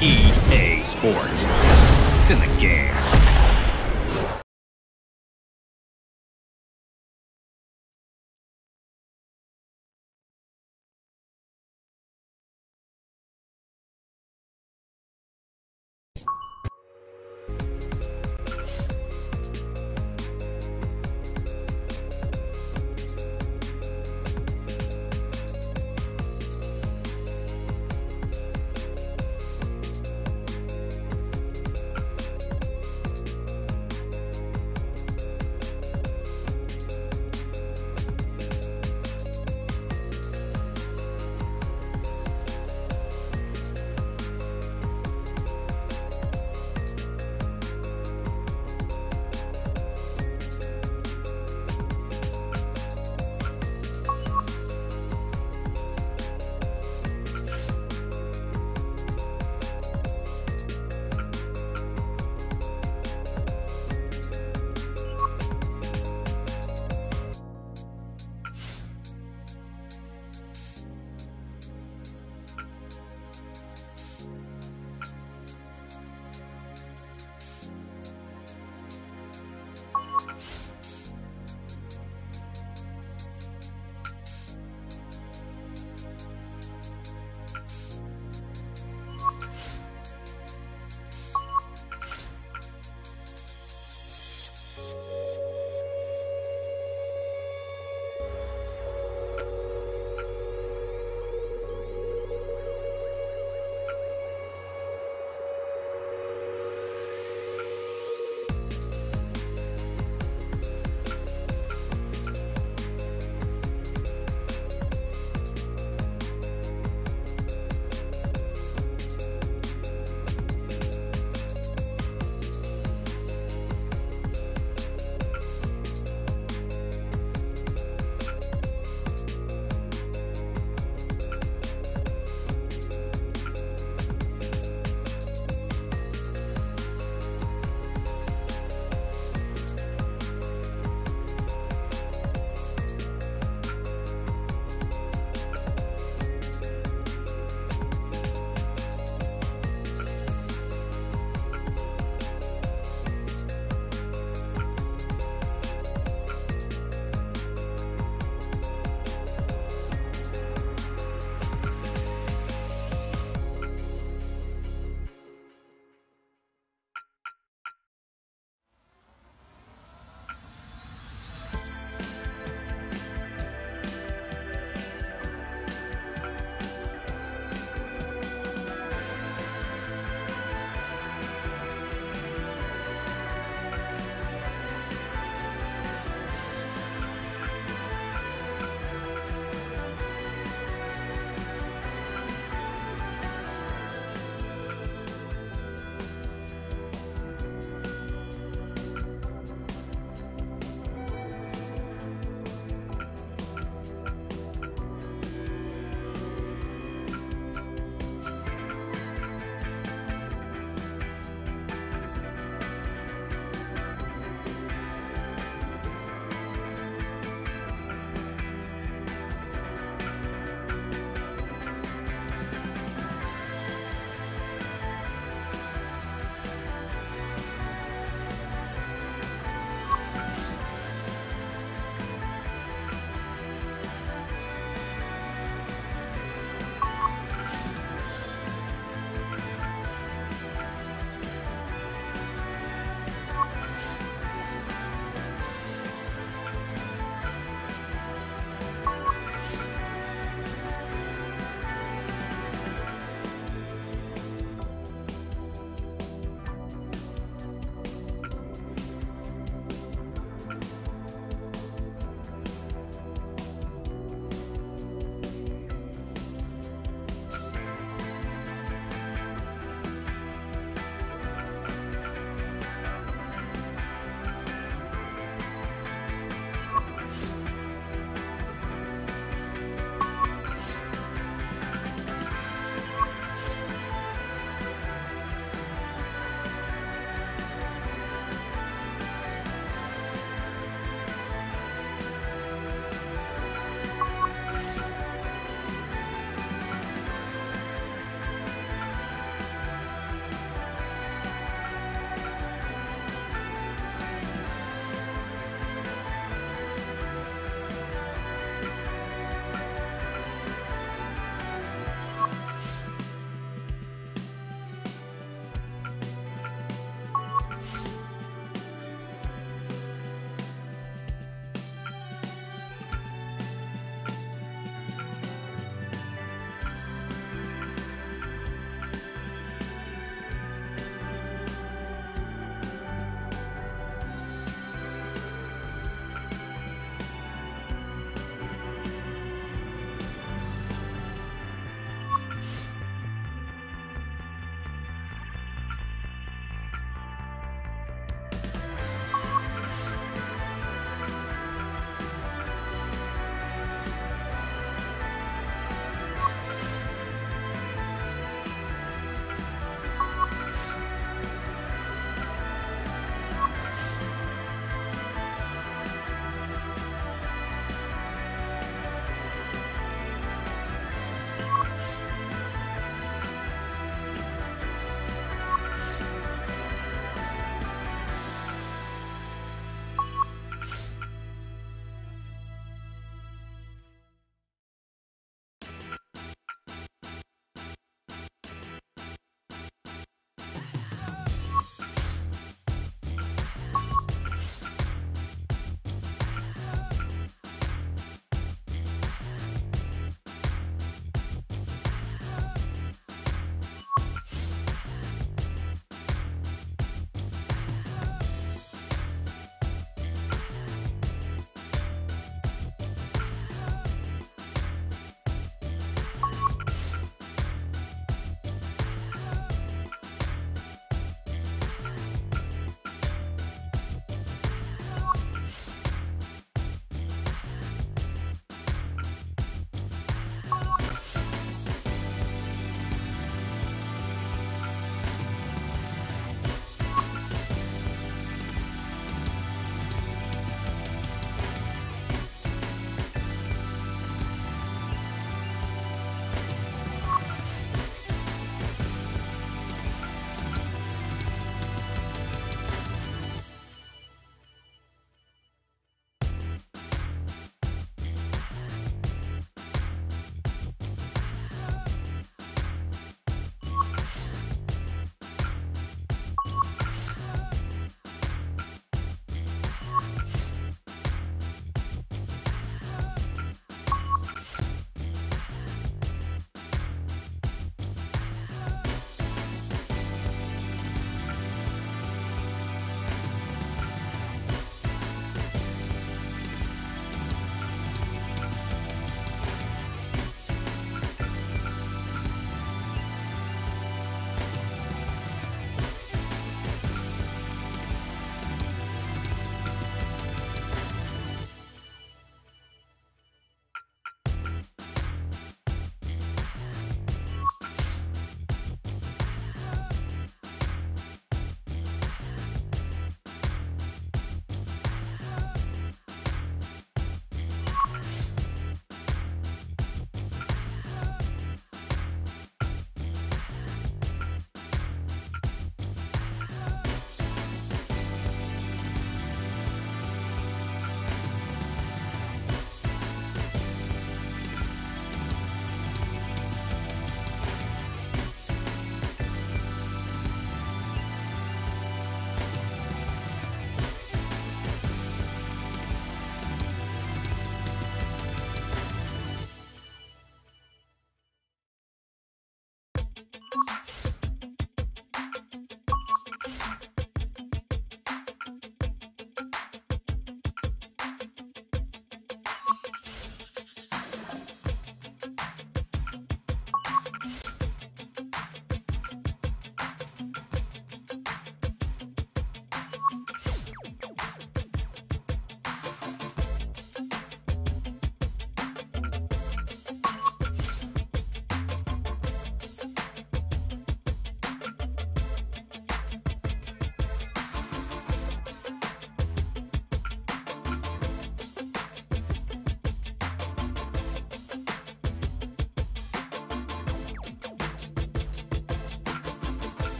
EA Sports. It's in the game.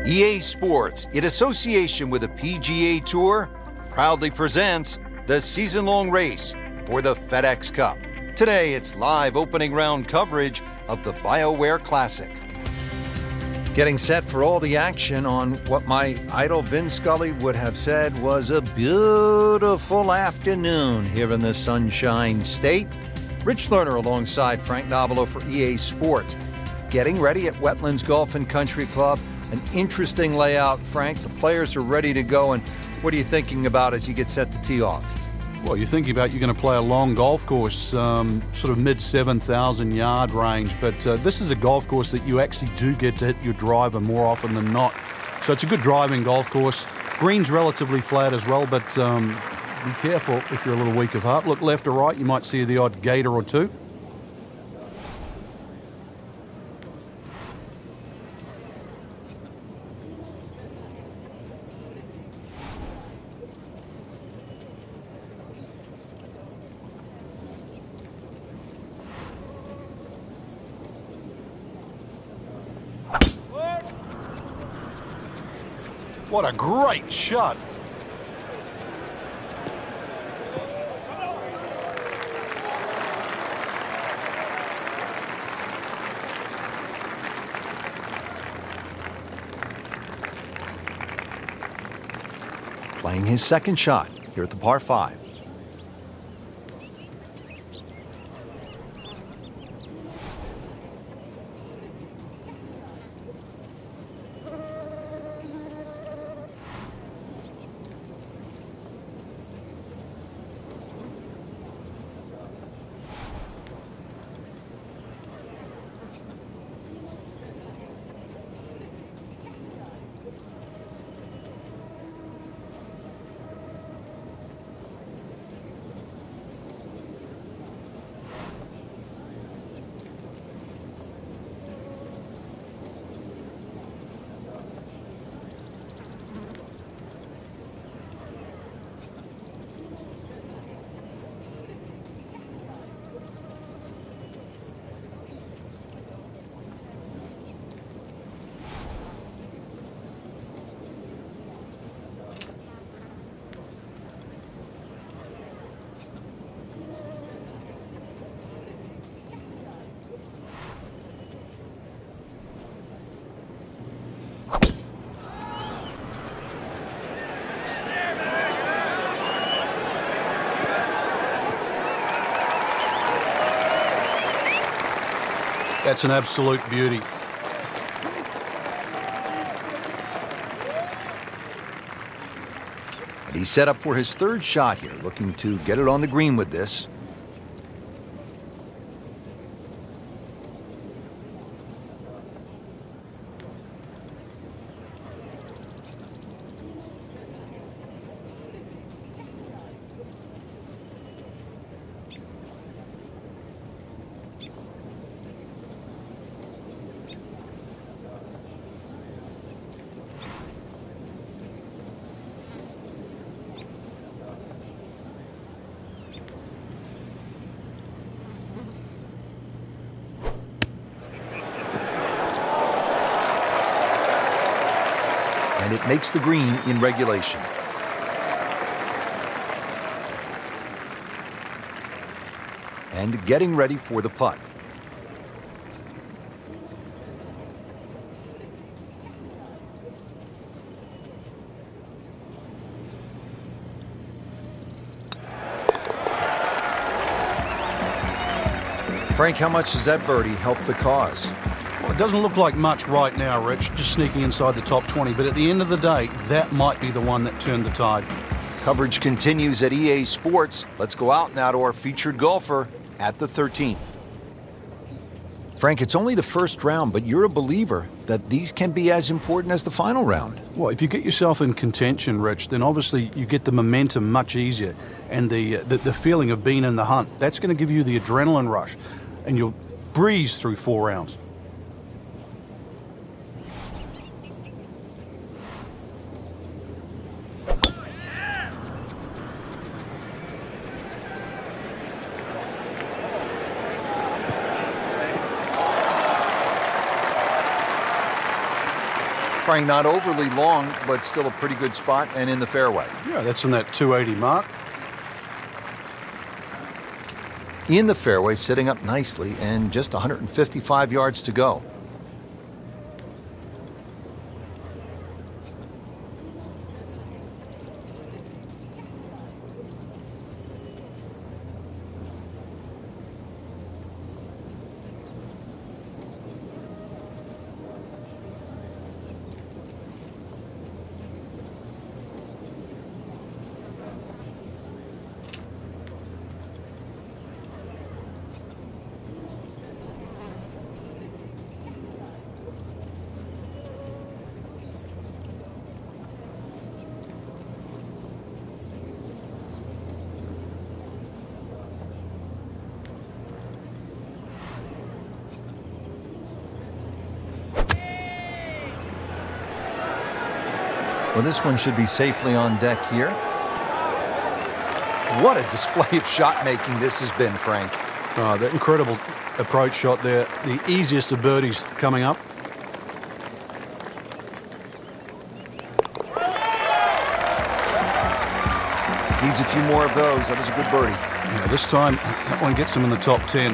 EA Sports, in association with the PGA Tour, proudly presents the season-long race for the FedEx Cup. Today, it's live opening round coverage of the BioWare Classic. Getting set for all the action on what my idol Vin Scully would have said was a beautiful afternoon here in the Sunshine State. Rich Lerner alongside Frank Nobilo for EA Sports. Getting ready at Wetlands Golf and Country Club. An interesting layout, Frank. The players are ready to go, and what are you thinking about as you get set to tee off? Well, you're thinking about you're going to play a long golf course, sort of mid-7,000 yard range, but this is a golf course that you actually do get to hit your driver more often than not. So it's a good driving golf course. Green's relatively flat as well, but be careful if you're a little weak of heart. Look left or right, you might see the odd gator or two. What a great shot. Playing his second shot here at the par 5. That's an absolute beauty. And he's set up for his third shot here, looking to get it on the green with this. And it makes the green in regulation. And getting ready for the putt. Frank, how much does that birdie help the cause? Well, it doesn't look like much right now, Rich, just sneaking inside the top 20. But at the end of the day, that might be the one that turned the tide. Coverage continues at EA Sports. Let's go out now to our featured golfer at the 13th. Frank, it's only the first round, but you're a believer that these can be as important as the final round. Well, if you get yourself in contention, Rich, then obviously you get the momentum much easier. And the feeling of being in the hunt, that's going to give you the adrenaline rush. And you'll breeze through 4 rounds. Frank, not overly long, but still a pretty good spot and in the fairway. Yeah, that's in that 280 mark. In the fairway, sitting up nicely, and just 155 yards to go. Well, this one should be safely on deck here. What a display of shot making this has been, Frank. Oh, that incredible approach shot there. The easiest of birdies coming up. Needs a few more of those. That was a good birdie. Yeah, this time that one gets him in the top 10.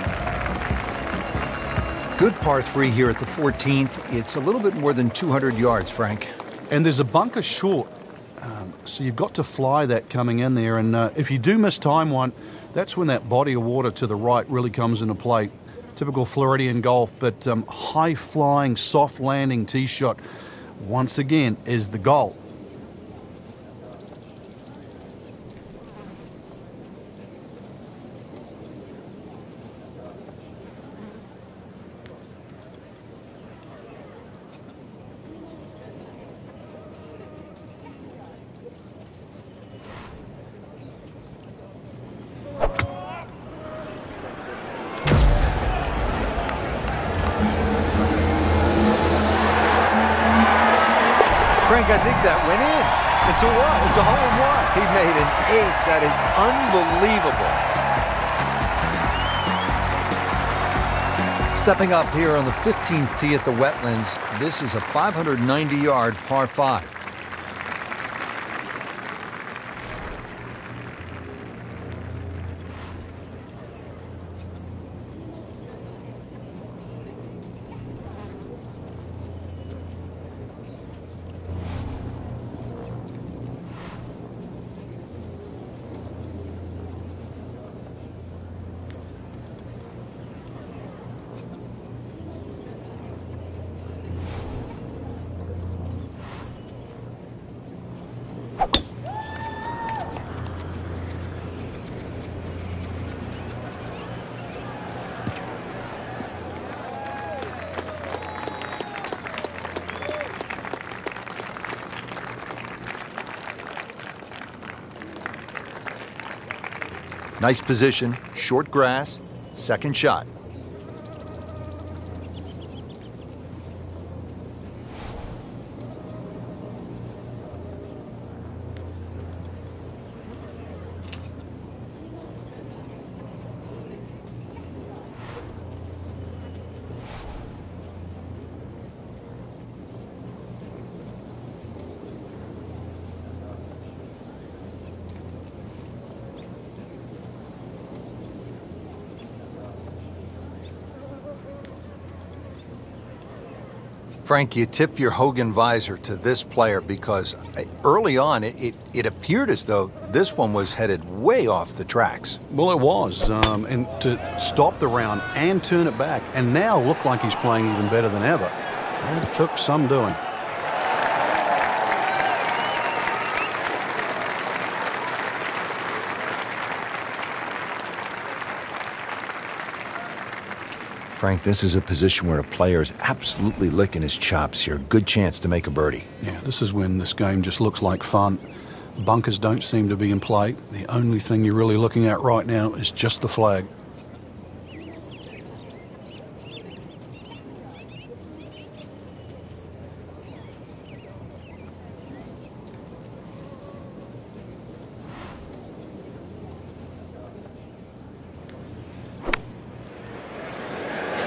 Good par 3 here at the 14th. It's a little bit more than 200 yards, Frank. And there's a bunker short, so you've got to fly that coming in there. And if you do miss time one, that's when that body of water to the right really comes into play. Typical Floridian golf, but high-flying, soft-landing tee shot, once again, is the goal. Frank, I think that went in. It's a what? It's a hole-in-one. He made an ace. That is unbelievable. Stepping up here on the 15th tee at the Wetlands, this is a 590-yard par 5. Nice position, short grass, second shot. Frank, you tip your Hogan visor to this player because early on it appeared as though this one was headed way off the tracks. Well, it was, and to stop the round and turn it back, and now look like he's playing even better than ever. And it took some doing. Frank, this is a position where a player is absolutely licking his chops here. Good chance to make a birdie. Yeah, this is when this game just looks like fun. Bunkers don't seem to be in play. The only thing you're really looking at right now is just the flag.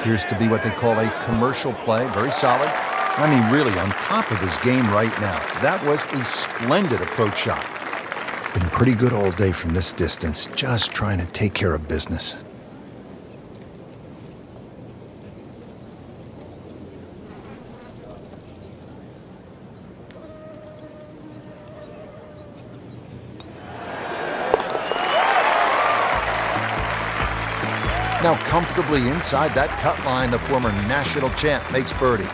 Appears to be what they call a commercial play. Very solid. I mean, really on top of his game right now. That was a splendid approach shot. Been pretty good all day from this distance, just trying to take care of business. Now comfortably inside that cut line, the former national champ makes birdie.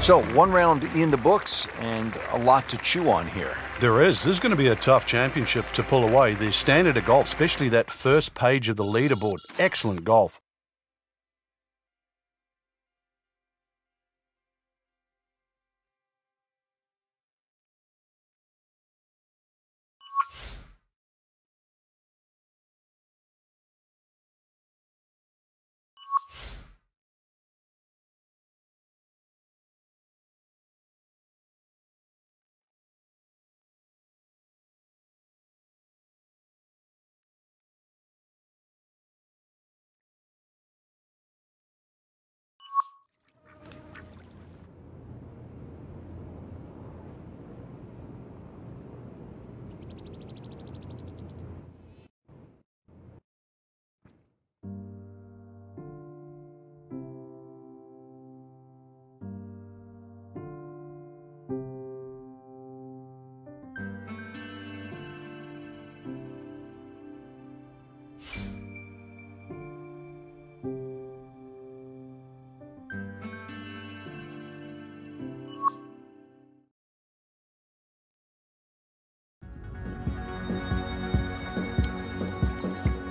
So, one round in the books and a lot to chew on here. There is. This is going to be a tough championship to pull away. The standard of golf, especially that first page of the leaderboard. Excellent golf.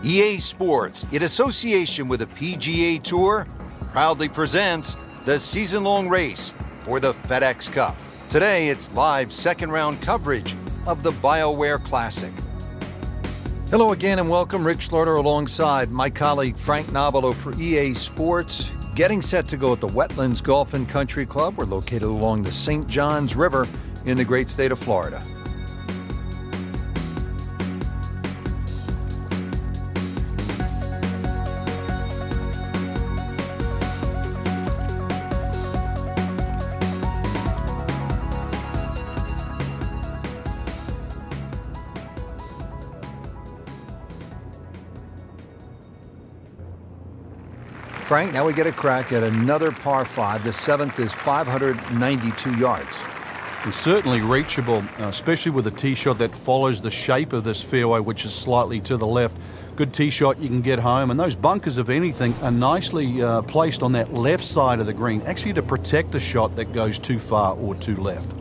EA Sports, in association with the PGA Tour, proudly presents the season-long race for the FedEx Cup. Today, it's live second-round coverage of the BioWare Classic. Hello again and welcome. Rich Slaughter alongside my colleague Frank Novelo for EA Sports. Getting set to go at the Wetlands Golf and Country Club. We're located along the St. Johns River in the great state of Florida. Frank, now we get a crack at another par 5. The seventh is 592 yards. And certainly reachable, especially with a tee shot that follows the shape of this fairway, which is slightly to the left. Good tee shot, you can get home. And those bunkers, if anything, are nicely placed on that left side of the green, actually to protect a shot that goes too far or too left.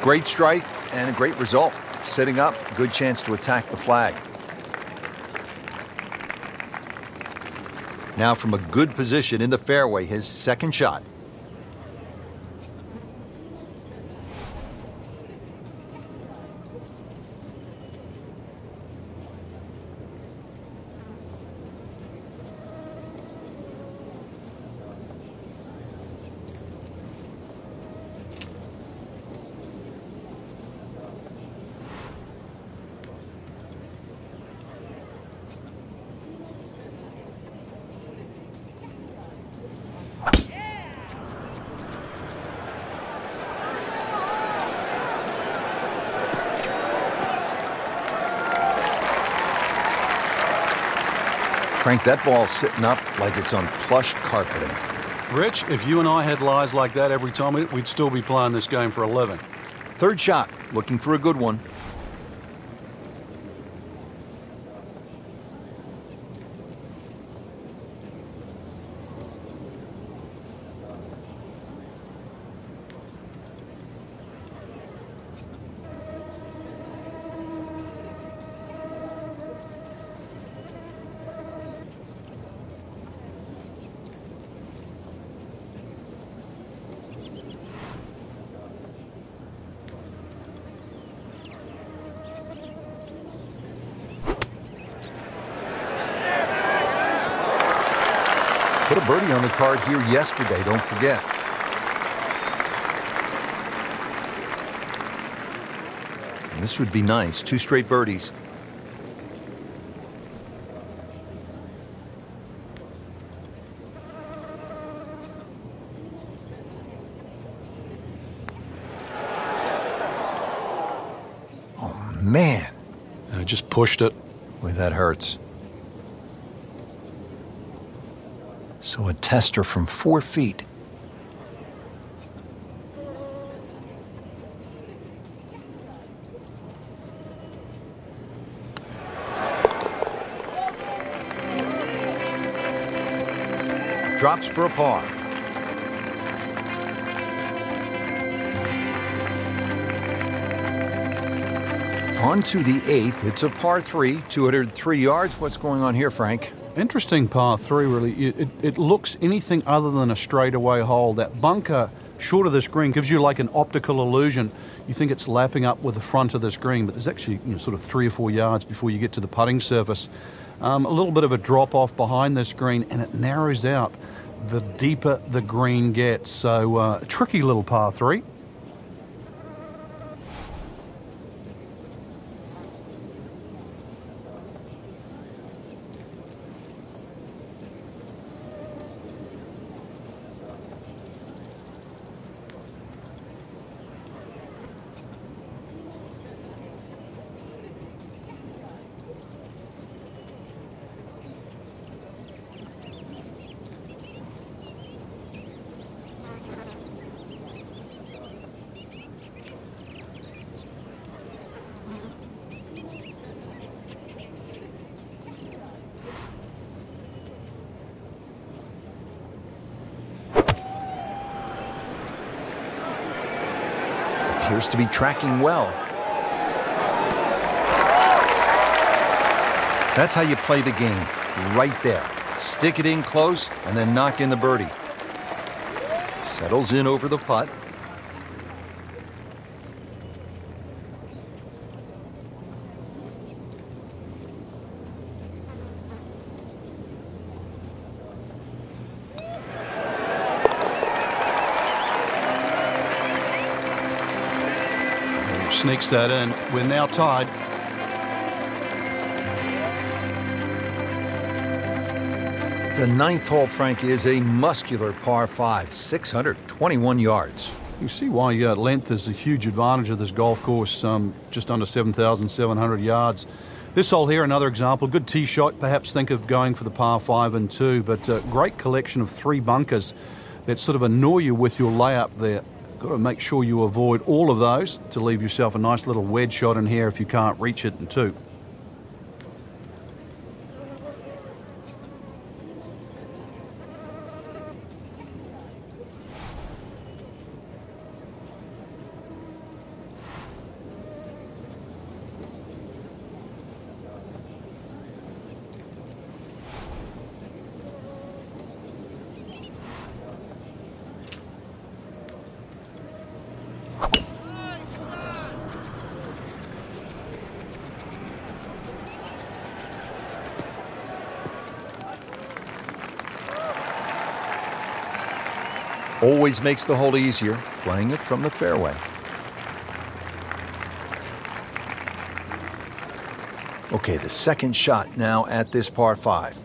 Great strike and a great result. Sitting up, good chance to attack the flag. Now from a good position in the fairway, his second shot. Frank, that ball's sitting up like it's on plush carpeting. Rich, if you and I had lies like that every time, we'd still be playing this game for 11. Third shot, looking for a good one. Put a birdie on the card here yesterday, don't forget. And this would be nice, 2 straight birdies. Oh, man. I just pushed it. Boy, that hurts. So a tester from 4 feet. Drops for a par. On to the 8th. It's a par 3, 203 yards. What's going on here, Frank? Interesting par 3, really. It looks anything other than a straightaway hole. That bunker short of this green gives you like an optical illusion. You think it's lapping up with the front of this green, but there's actually sort of 3 or 4 yards before you get to the putting surface. A little bit of a drop off behind this green, and it narrows out the deeper the green gets. So a tricky little par 3. Appears to be tracking well. That's how you play the game, right there. Stick it in close and then knock in the birdie. Settles in over the putt. Sneaks that in. We're now tied. The 9th hole, Frank, is a muscular par 5, 621 yards. You see why length is a huge advantage of this golf course, just under 7,700 yards. This hole here, another example, good tee shot. Perhaps think of going for the par 5 and 2, but a great collection of 3 bunkers that sort of annoy you with your layup there. Got to make sure you avoid all of those to leave yourself a nice little wedge shot in here if you can't reach it in 2. Always makes the hole easier, playing it from the fairway. Okay, the second shot now at this par 5.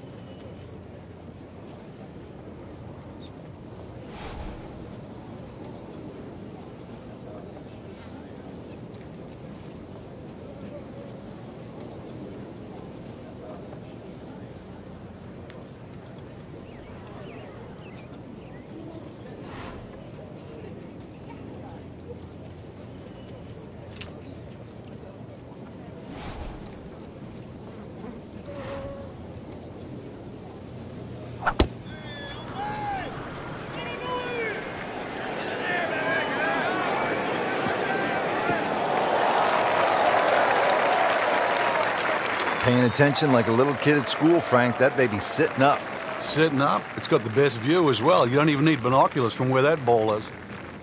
attention like a little kid at school, Frank. That baby's sitting up. Sitting up. It's got the best view as well. You don't even need binoculars from where that ball is.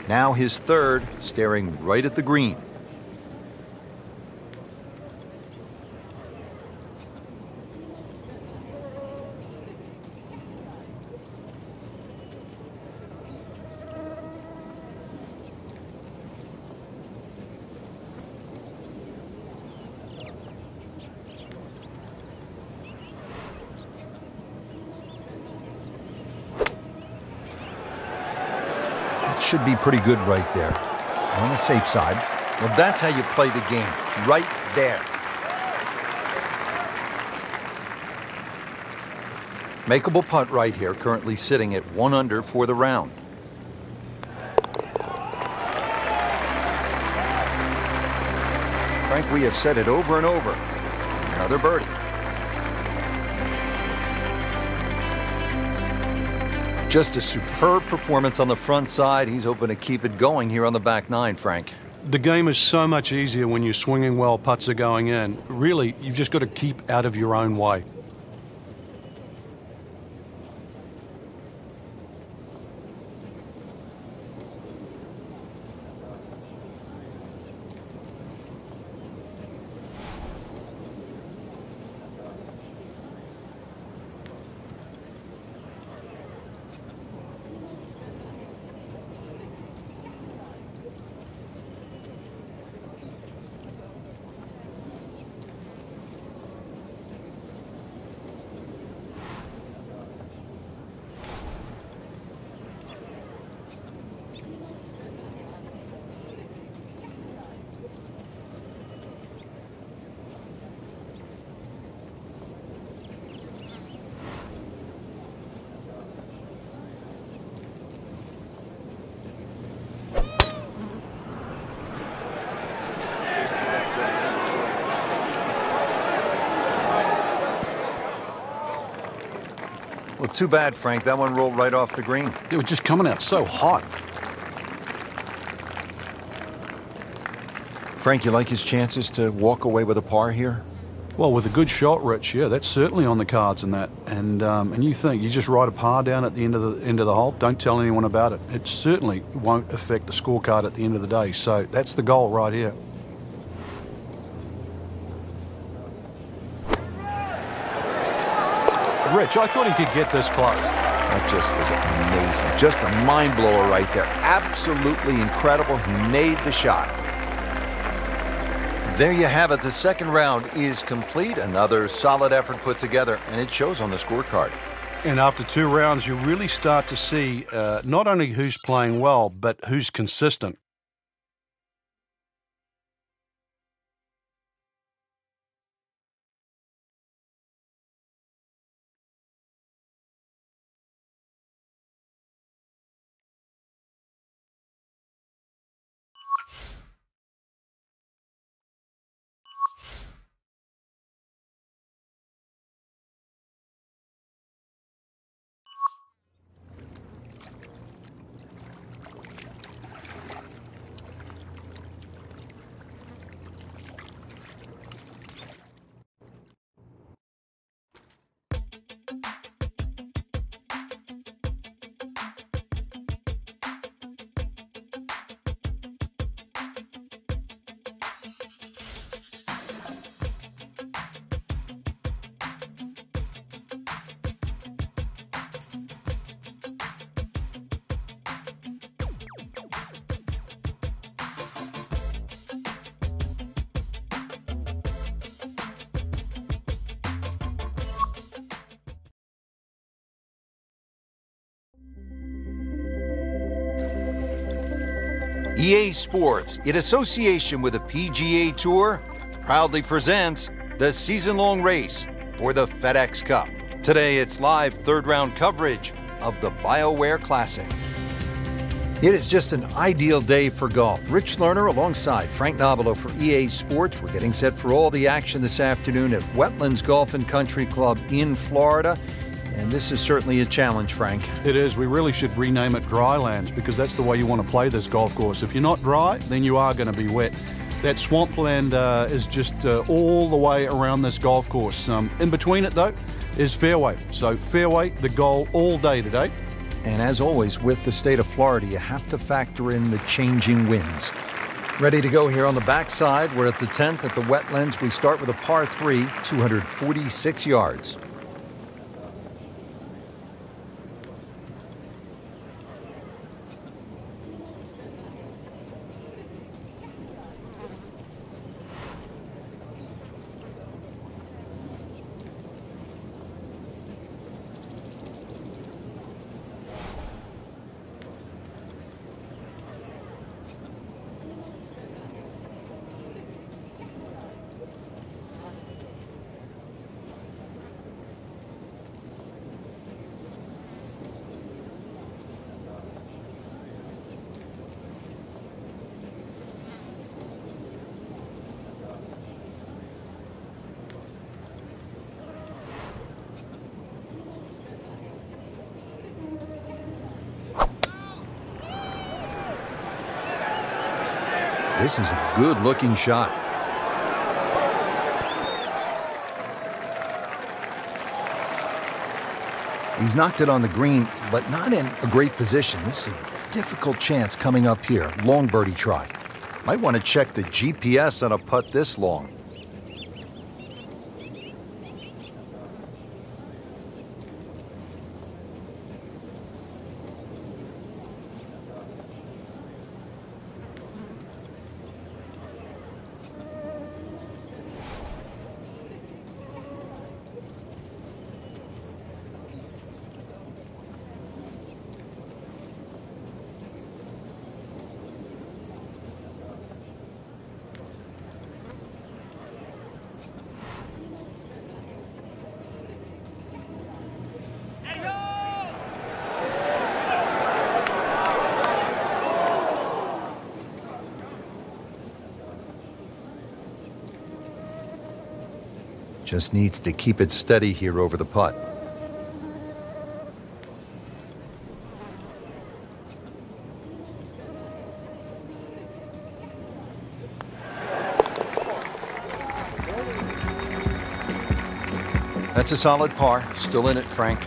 Now his third, staring right at the green. Should be pretty good right there. On the safe side. Well, that's how you play the game. Right there. Makeable putt right here, currently sitting at 1 under for the round. Frank, we have said it over and over. Another birdie. Just a superb performance on the front side. He's hoping to keep it going here on the back nine, Frank. The game is so much easier when you're swinging well, putts are going in. Really, you've just got to keep out of your own way. Well, too bad, Frank. That one rolled right off the green. It was just coming out so hot. Frank, you like his chances to walk away with a par here? Well, with a good shot, Rich, yeah, that's certainly on the cards in that. And you think you just write a par down at the end of the hole. Don't tell anyone about it. It certainly won't affect the scorecard at the end of the day. So that's the goal right here. Rich, I thought he could get this close. That just is amazing. Just a mind blower right there. Absolutely incredible. He made the shot. There you have it. The second round is complete. Another solid effort put together, and it shows on the scorecard. And after 2 rounds, you really start to see not only who's playing well, but who's consistent. EA Sports, in association with the PGA Tour, proudly presents the season-long race for the FedEx Cup. Today, it's live third-round coverage of the BioWare Classic. It is just an ideal day for golf. Rich Lerner alongside Frank Nobilo for EA Sports. We're getting set for all the action this afternoon at Wetlands Golf and Country Club in Florida. And this is certainly a challenge, Frank. It is. We really should rename it Drylands because that's the way you want to play this golf course. If you're not dry, then you are going to be wet. That swampland is just all the way around this golf course. In between it, though, is fairway. So fairway, the goal all day today. And as always, with the state of Florida, you have to factor in the changing winds. Ready to go here on the backside. We're at the 10th at the Wetlands. We start with a par 3, 246 yards. This is a good-looking shot. He's knocked it on the green, but not in a great position. This is a difficult chance coming up here. Long birdie try. Might want to check the GPS on a putt this long. Just needs to keep it steady here over the putt. That's a solid par. Still in it, Frank.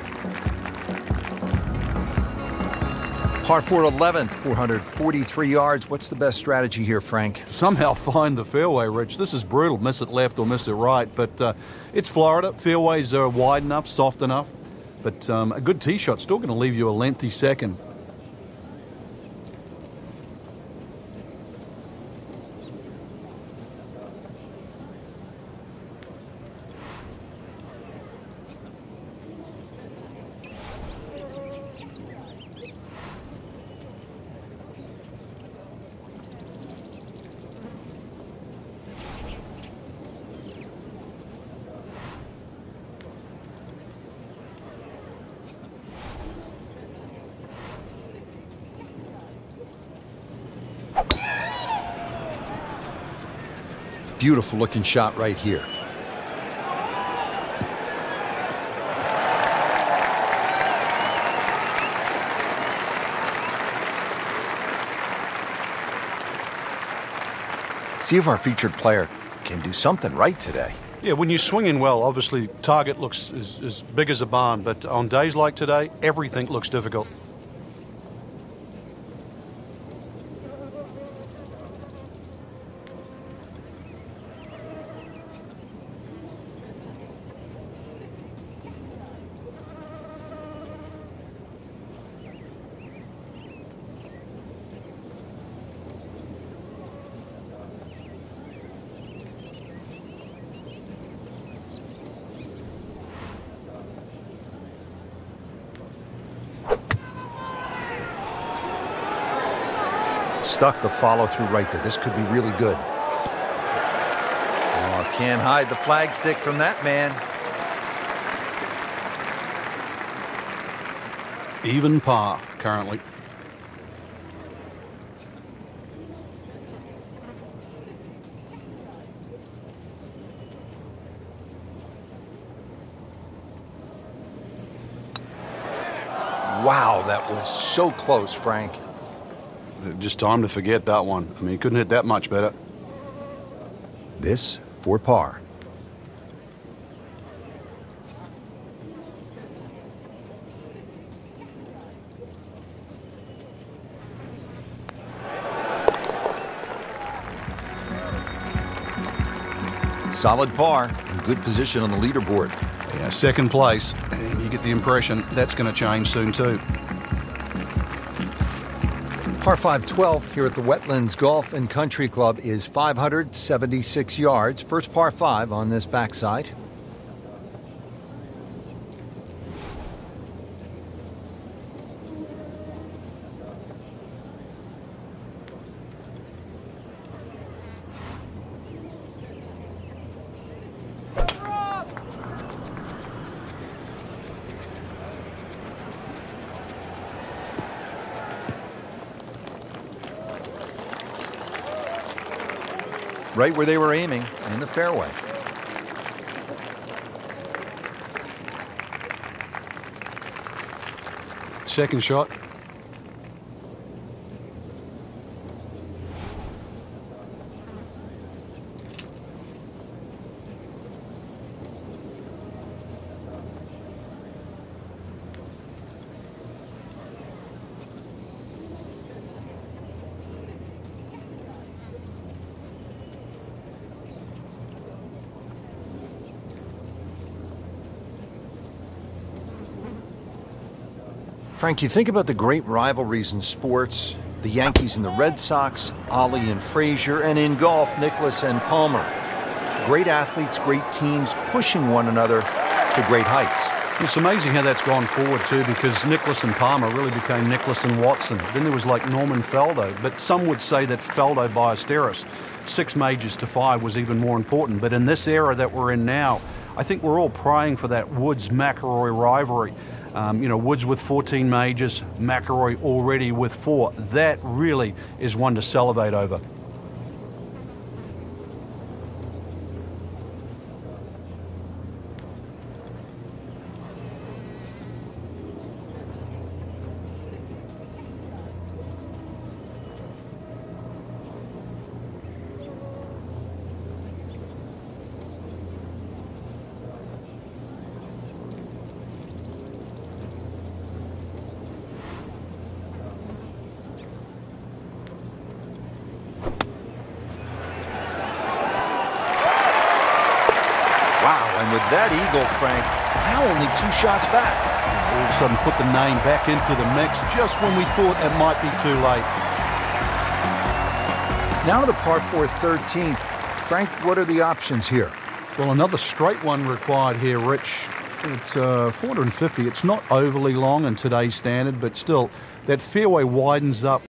Par 4 11th, 443 yards. What's the best strategy here, Frank? Somehow find the fairway, Rich. This is brutal. Miss it left or miss it right. But it's Florida. Fairways are wide enough, soft enough. But a good tee shot's still going to leave you a lengthy second. Beautiful looking shot right here. See if our featured player can do something right today. Yeah, when you're swinging well, obviously target looks as big as a barn, but on days like today, everything looks difficult. Stuck the follow-through right there. This could be really good. Oh, can't hide the flagstick from that man. Even par currently. Wow, that was so close, Frank. Just time to forget that one. I mean, he couldn't hit that much better. This for par. Solid par and good position on the leaderboard. Yeah, second place, and you get the impression that's going to change soon too. Par 5 12th here at the Wetlands Golf and Country Club is 576 yards. First par 5 on this backside. Right where they were aiming, in the fairway. Second shot. Frank, you think about the great rivalries in sports, the Yankees and the Red Sox, Ollie and Frazier, and in golf, Nicklaus and Palmer. Great athletes, great teams pushing one another to great heights. It's amazing how that's gone forward too, because Nicklaus and Palmer really became Nicklaus and Watson. Then there was like Norman Faldo, but some would say that Faldo Ballesteros, 6 majors to 5, was even more important. But in this era that we're in now, I think we're all praying for that Woods-McIlroy rivalry. Woods with 14 majors, McIlroy already with 4. That really is one to salivate over. And with that eagle, Frank, now only 2 shots back. All of a sudden put the name back into the mix just when we thought it might be too late. Now to the par 4 13th. Frank, what are the options here? Well, another straight one required here, Rich. It's 450. It's not overly long in today's standard, but still, that fairway widens up